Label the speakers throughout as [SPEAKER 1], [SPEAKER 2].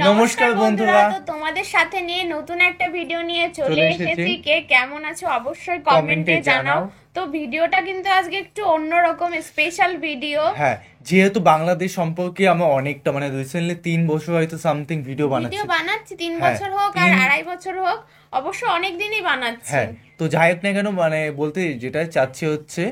[SPEAKER 1] নমস্কার বন্ধুরা,
[SPEAKER 2] তো তোমাদের সাথে নিয়ে নতুন একটা ভিডিও নিয়ে চলে এসেছি। কে কেমন আছো অবশ্যই কমেন্টে জানাও। তো ভিডিওটা কিন্তু আজকে একটু অন্যরকম স্পেশাল ভিডিও।
[SPEAKER 1] হ্যাঁ, যেহেতু বাংলাদেশ সম্পর্কে আমরা অনেকটা রিসেন্টলি 3 বছর হয়তো সামথিং ভিডিও
[SPEAKER 2] বানাচ্ছি 3 বছর হোক আর 2.5 বছর হোক, অবশ্য অনেক দিনই বানাচ্ছি।
[SPEAKER 1] হ্যাঁ, তো যাই হোক না কেন বলতে যেটা চাচ্ছি হচ্ছে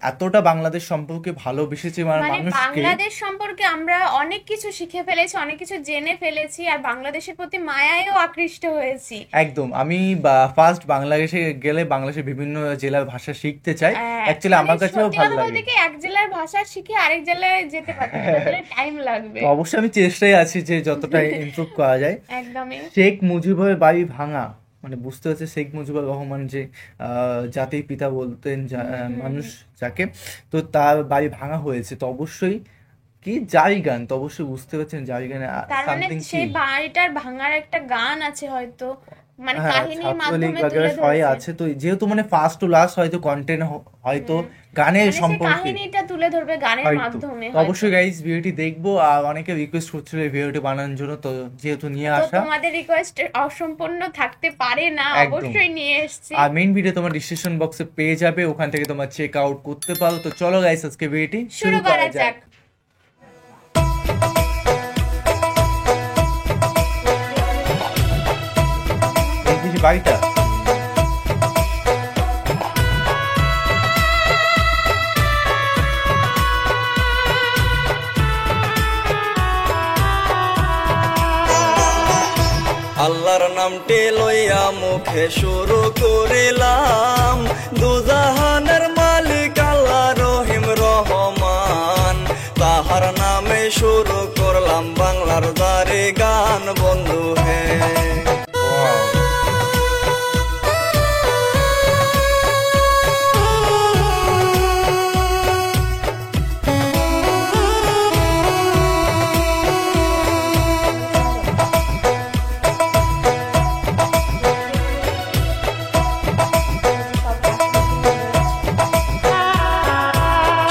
[SPEAKER 1] এতটা বাংলাদেশ সম্পর্কে ভালোবেসেছে
[SPEAKER 2] বাংলাদেশ সম্পর্কে আমরা অনেক কিছু শিখে ফেলেছি, অনেক কিছু জেনে ফেলেছি, আর বাংলাদেশের প্রতি মায়ায়ও আকৃষ্ট হয়েছি।
[SPEAKER 1] একদম, আমি ফার্স্ট বাংলাদেশে গেলে বাংলাদেশের বিভিন্ন জেলার ভাষা শিখতে চাই। অ্যাকচুয়ালি আমার কাছেও ভালো লাগে।
[SPEAKER 2] এক জেলার ভাষা শিখে আরেক জেলায় যেতে পারতে টাইম লাগবে।
[SPEAKER 1] অবশ্যই আমি চেষ্টায় আছি যে যতটা ইমপ্রুভ করা যায়।
[SPEAKER 2] একদমই।
[SPEAKER 1] শেখ মুজিবের বাড়ি ভাঙা বুঝতে হচ্ছে শেখ মুজিবুর রহমান যে জাতির পিতা বলতেন মানুষ যাকে, তো তার বাড়ি ভাঙা হয়েছে, তো অবশ্যই কি জারি গান, তো অবশ্যই বুঝতে পারছেন জারি গানে
[SPEAKER 2] সেই বাড়িটার ভাঙার একটা গান আছে হয়তো, কাহিনীর মাধ্যমে তুলে
[SPEAKER 1] ধরেছে আছে। তো যেহেতু ফার্স্ট টু লাস্ট হয়তো কন্টেন্ট হয়তো গানের সম্পর্কে
[SPEAKER 2] কাহিনীটা তুলে ধরবে গানের মাধ্যমে।
[SPEAKER 1] অবশ্যই গাইস ভিডিওটি দেখবো, আর অনেকে রিকোয়েস্ট করছিল এই ভিডিওটি বানানোর জন্য, তো যেহেতু নিয়ে আসা,
[SPEAKER 2] তোমাদের রিকোয়েস্ট অসম্পূর্ণ থাকতে পারে না, অবশ্যই নিয়ে এসেছি।
[SPEAKER 1] আর মেইন ভিডিও তোমার ডিসক্রিপশন বক্সে পেয়ে যাবে, ওখান থেকে তোমরা চেক আউট করতে পারো। তো চলো গাইস আজকে ভিডিওটি শুরু করা যাক। বাড়িটা
[SPEAKER 3] আল্লাহর নামটি লইয়া মুখে শুরু করিলাম, দুজাহানের মালিক আল্লাহ রহিম রহমান, তাহার নামে শুরু করলাম বাংলার জারি গান বন্ধু হে।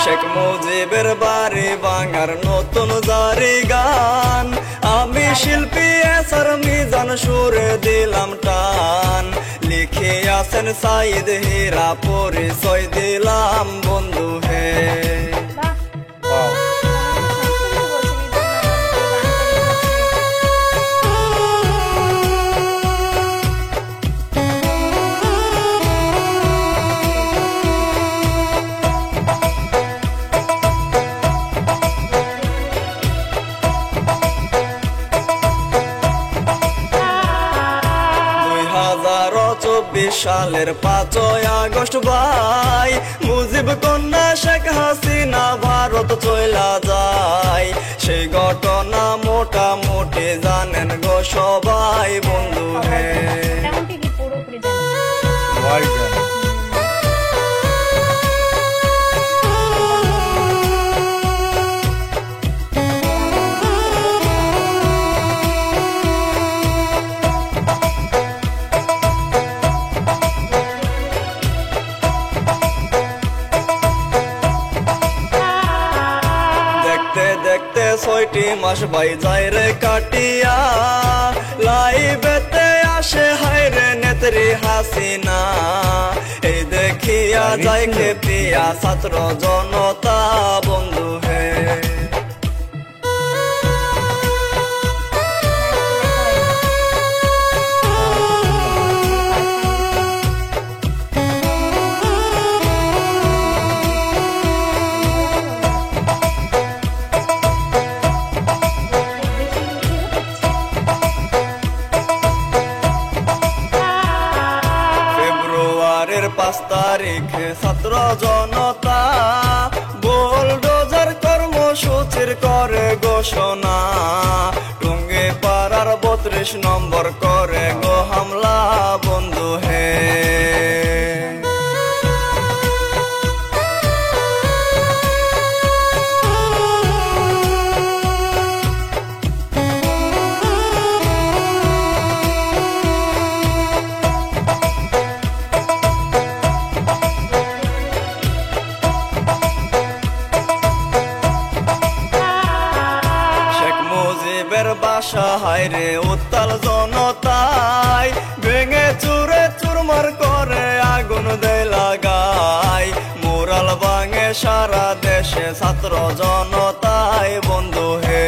[SPEAKER 3] শেখ মুজিবের বাড়ি ভাঙার নতুন জারি গান, আমি শিল্পী এসার মিজান সুরে দিলাম টান, লিখে আছেন সাইদ হীরা পরিচয় দিলাম বন্ধু হে। সালের 5ই আগস্ট ভাই, মুজিব কন্যা শেখ হাসিনা ভারত চইলা যায়, সেই ঘটনা মোটামুটি জানেন গো সবাই বন্ধু হে। দেখতে 6টি মাস ভাই যায় রে কাটিয়া, লাইভেতে আসে হায়রে নেত্রী হাসিনা, এই দেখিয়া যায় খেপিয়া ছাত্র জনতা বন্ধু হে। ফেব্রুয়ারির 5 তারিখে ছাত্র জনতা বুলডোজার কর্মসূচির করে ঘোষণা, টুঙ্গি পাড়ার 32 নম্বর করে গো হামলা বন্ধু হে। হায় রে উত্তাল জনতাই ভেঙে চুরে চুরমার করে আগুন দেয় লাগাই মোরাল ভাঙে সারা দেশে ছাত্র জনতাই বন্ধু হে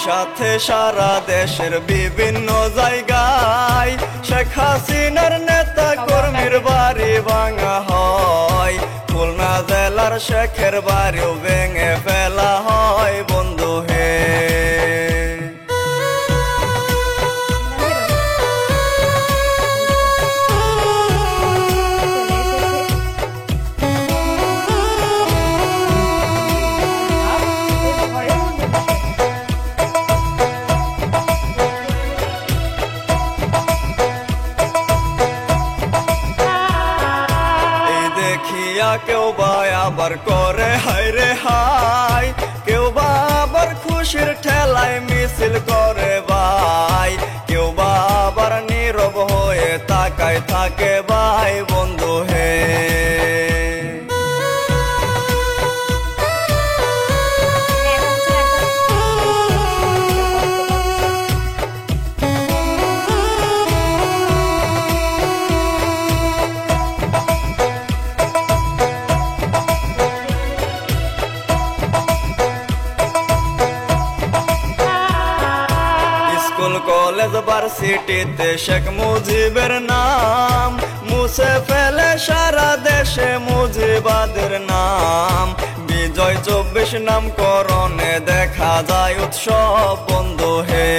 [SPEAKER 3] সাথে সারা দেশের বিভিন্ন জায়গায় শেখ হাসিনার নেতা কর্মীর বাড়ি ভাঙা হয় খুলনা জেলার শেখের বাড়িও ভেঙে ফেলা হয় বন্ধু হে কেউ বা আবার করে হায় রে হাই কেউ বা আবার খুশির ঠেলায় মিছিল করে ভাই কেউ বা আবার নীরব হয়ে তাকায় থাকে ভাই বন্ধু হে কলেজ ভার্সিটিতে শেখ মুজিবের নাম মুছে ফেলে সারা দেশে মুজিবাদের নাম বিজয় 24 নামকরণে দেখা যায় উৎসব বন্ধু হে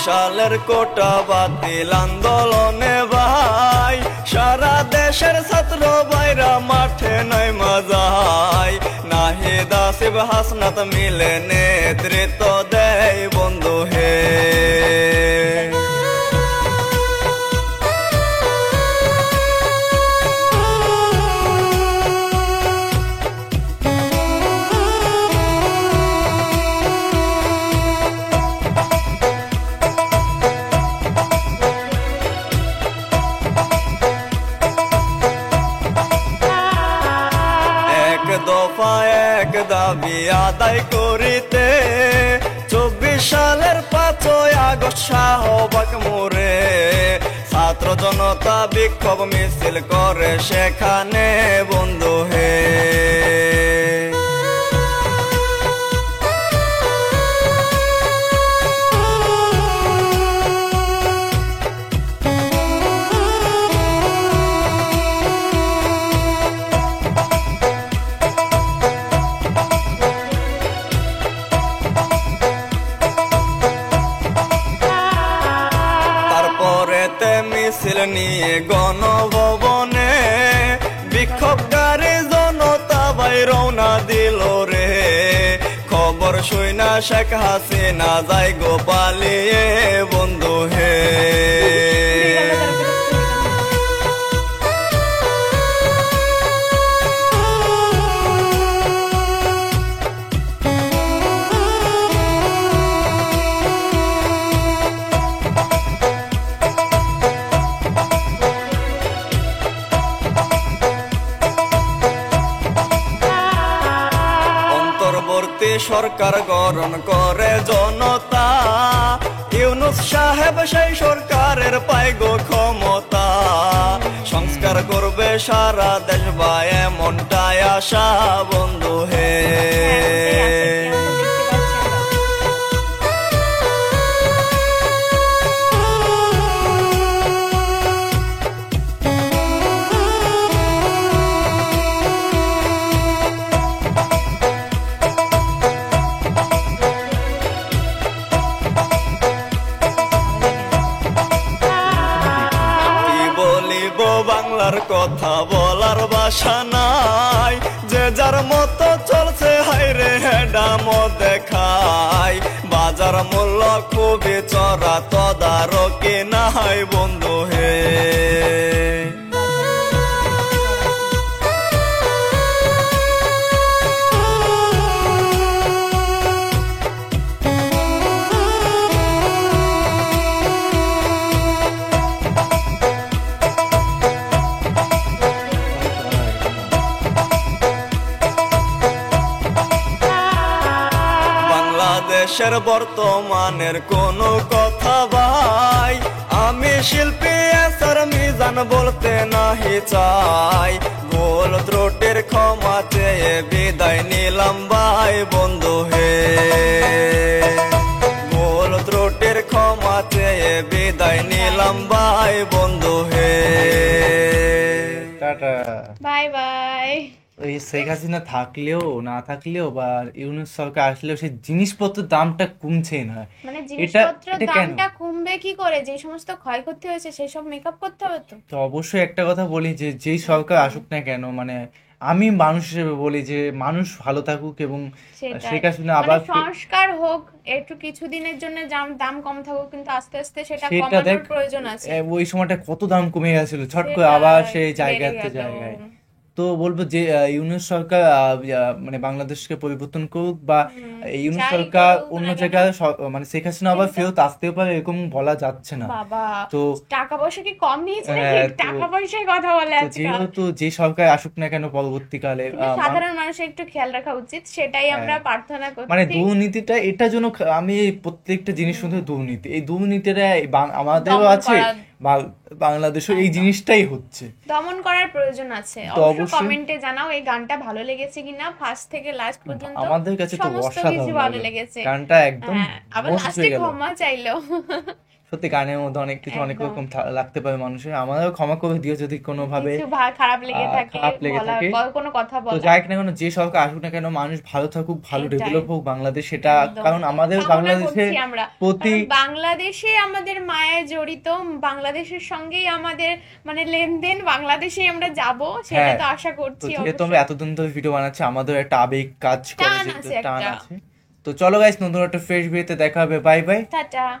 [SPEAKER 3] সালের কোটা বাতিল আন্দোলনে ভাই সারা দেশের ছাত্র ভাইরা মাঠে নাইমা যায় নাহিদ আসিফ হাসনাত মিলে নেতৃত্ব দেয় বন্ধু হে দফা এক দাবি আদায় করিতে 24 সালের 5 আগস্ট শাহবাগ মোড়ে ছাত্র জনতা বিক্ষোভ মিছিল করে সেখানে বন্ধু হে মিছিল নিয়ে গণভবনে বিক্ষোভকারী জনতা ভাই রওনা দিল রে খবর শুইনা শেখ হাসিনা যায় গো পালিয়ে বন্ধু হে সরকার গঠন করে জনতা ইউনূস সাহেব সেই সরকারের পায় গো ক্ষমতা সংস্কার করবে সারা দেশ বা এমনটাই আশা বন্ধু হে বলার কথা বলার ভাষা নাই, যে যার মতো চলছে হাইরে হেডাম দেখায়। বাজার মূল্য খুবই চড়া, তদারকি নাই বন্ধু হে। বাংলাদেশের বর্তমানের কোনো কথা ভাই, আমি শিল্পী এসআর মিজান বলতে নাহি চাই। ভুল ত্রুটির ক্ষমা চেয়ে বিদায় নিলাম ভাই বন্ধু হে। ভুল ত্রুটির ক্ষমা চেয়ে বিদায় নিলাম ভাই বন্ধু হে।
[SPEAKER 1] টাটা।
[SPEAKER 2] Bye bye.
[SPEAKER 1] এই শেখ হাসিনা থাকলেও না থাকলেও বা ইউনূস সরকার আসলেও সেই জিনিসপত্রের দামটা কমছে না।
[SPEAKER 2] মানে
[SPEAKER 1] এটা
[SPEAKER 2] জিনিসপত্রের
[SPEAKER 1] এটা কেন?
[SPEAKER 2] দামটা কমবে কি করে? যে সমস্ত ক্ষয়ক্ষতি হয়েছে সেই সব মেকআপ করতে হবে তো।
[SPEAKER 1] তো অবশ্যই একটা কথা বলি যে যেই সরকার আসুক না কেন, মানে আমি মানুষ হিসেবে বলি যে মানুষ ভালো থাকুক এবং
[SPEAKER 2] সেটাই।
[SPEAKER 1] শেখ হাসিনা
[SPEAKER 2] মানে
[SPEAKER 1] আবার
[SPEAKER 2] সংস্কার হোক, একটু কিছুদিনের জন্য দাম কম থাকুক, কিন্তু আস্তে আস্তে সেটা
[SPEAKER 1] সেটা
[SPEAKER 2] কমানোর
[SPEAKER 1] দেখ,
[SPEAKER 2] প্রয়োজন আছে।
[SPEAKER 1] ওই সময়টা কত দাম কমে গেছিল, ছট করে
[SPEAKER 2] সেটাই,
[SPEAKER 1] আবার সেই
[SPEAKER 2] বেড়ে
[SPEAKER 1] জায়গাতে
[SPEAKER 2] গেল।
[SPEAKER 1] জায়গায়। তো বলবো যে ইউনূস সরকার মানে বাংলাদেশকে পরিবর্তন করুক, বা ইউনূস
[SPEAKER 2] যাই
[SPEAKER 1] সরকার
[SPEAKER 2] করুক
[SPEAKER 1] অন্য
[SPEAKER 2] না কেন।
[SPEAKER 1] জায়গায় মানে শেখ হাসিনা আবার ফেরত আসতেও পারে, এরকম বলা যাচ্ছে না।
[SPEAKER 2] বাবা,
[SPEAKER 1] তো
[SPEAKER 2] টাকা পয়সা কি কম নিয়েছে নাকি?
[SPEAKER 1] হ্যাঁ, তো-
[SPEAKER 2] টাকা পয়সায় কথা বলে
[SPEAKER 1] তো
[SPEAKER 2] আজকাল।
[SPEAKER 1] যেহেতু যে সরকার আসুক না কেন পরবর্তীকালে
[SPEAKER 2] কিন্তু সাধারণ মানুষের একটু খেয়াল রাখা উচিত, সেটাই আমরা প্রার্থনা
[SPEAKER 1] মানে
[SPEAKER 2] করছি।
[SPEAKER 1] দুর্নীতিটা এটা জন্য আমি এই প্রত্যেকটা জিনিস শুধু দুর্নীতি, এই দুর্নীতিটা আমাদেরও
[SPEAKER 2] দমন
[SPEAKER 1] আছে, বাংলাদেশও এই জিনিসটাই হচ্ছে।
[SPEAKER 2] দমন করার প্রয়োজন আছে।
[SPEAKER 1] তো
[SPEAKER 2] অবশ্যই
[SPEAKER 1] অবশ্যই
[SPEAKER 2] কমেন্টে জানাও এই গানটা ভালো লেগেছে কিনা, ফার্স্ট থেকে লাস্ট পর্যন্ত।
[SPEAKER 1] আমাদের কাছে তো
[SPEAKER 2] সমস্ত
[SPEAKER 1] অসাধারণ
[SPEAKER 2] কিছু ভালো
[SPEAKER 1] লাগে।
[SPEAKER 2] লেগেছে।
[SPEAKER 1] গানটা একদম
[SPEAKER 2] হ্যাঁ, আবার
[SPEAKER 1] মস্ত
[SPEAKER 2] লাস্টে
[SPEAKER 1] হয়ে গেল।
[SPEAKER 2] ক্ষমা চাইলো।
[SPEAKER 1] সত্যি গানের মধ্যে অনেক কিছু অনেক
[SPEAKER 2] একদম।
[SPEAKER 1] রকম লাগতে পারে মানুষের, আমাদেরও ক্ষমা করে দিও যদি কোনো ভাবে
[SPEAKER 2] কিছু খারাপ লেগে থাকে,
[SPEAKER 1] খারাপ লেগে
[SPEAKER 2] বলা
[SPEAKER 1] থাকে।
[SPEAKER 2] কোনো কথা
[SPEAKER 1] তো
[SPEAKER 2] বলা।
[SPEAKER 1] যাই না কেন, যে সরকার আসুক না কেন, মানুষ ভালো থাকুক, ভালো
[SPEAKER 2] এটাই।
[SPEAKER 1] ডেভেলপ হোক বাংলাদেশ, সেটা
[SPEAKER 2] একদম।
[SPEAKER 1] কারণ আমাদের
[SPEAKER 2] কামনা
[SPEAKER 1] বাংলাদেশে
[SPEAKER 2] করছি আমরা।
[SPEAKER 1] প্রতি
[SPEAKER 2] কারণ বাংলাদেশে আমাদের মায়ের জড়িত, বাংলাদেশের সঙ্গেই আমাদের মানে লেনদেন, বাংলাদেশেই আমরা যাব, সেটা
[SPEAKER 1] হ্যাঁ।
[SPEAKER 2] তো আশা
[SPEAKER 1] তো
[SPEAKER 2] করছি।
[SPEAKER 1] যেহেতু আমরা এতদিন ধরে ভিডিও বানাচ্ছি, আমাদের একটা আবেগ কাজ করে,
[SPEAKER 2] টান
[SPEAKER 1] যেহেতু
[SPEAKER 2] আছে
[SPEAKER 1] টান
[SPEAKER 2] একটা।
[SPEAKER 1] আছে। তো চলো গাইস, নতুন একটা ফ্রেশ ভিডিওতে দেখা হবে। Bye bye.
[SPEAKER 2] টাটা।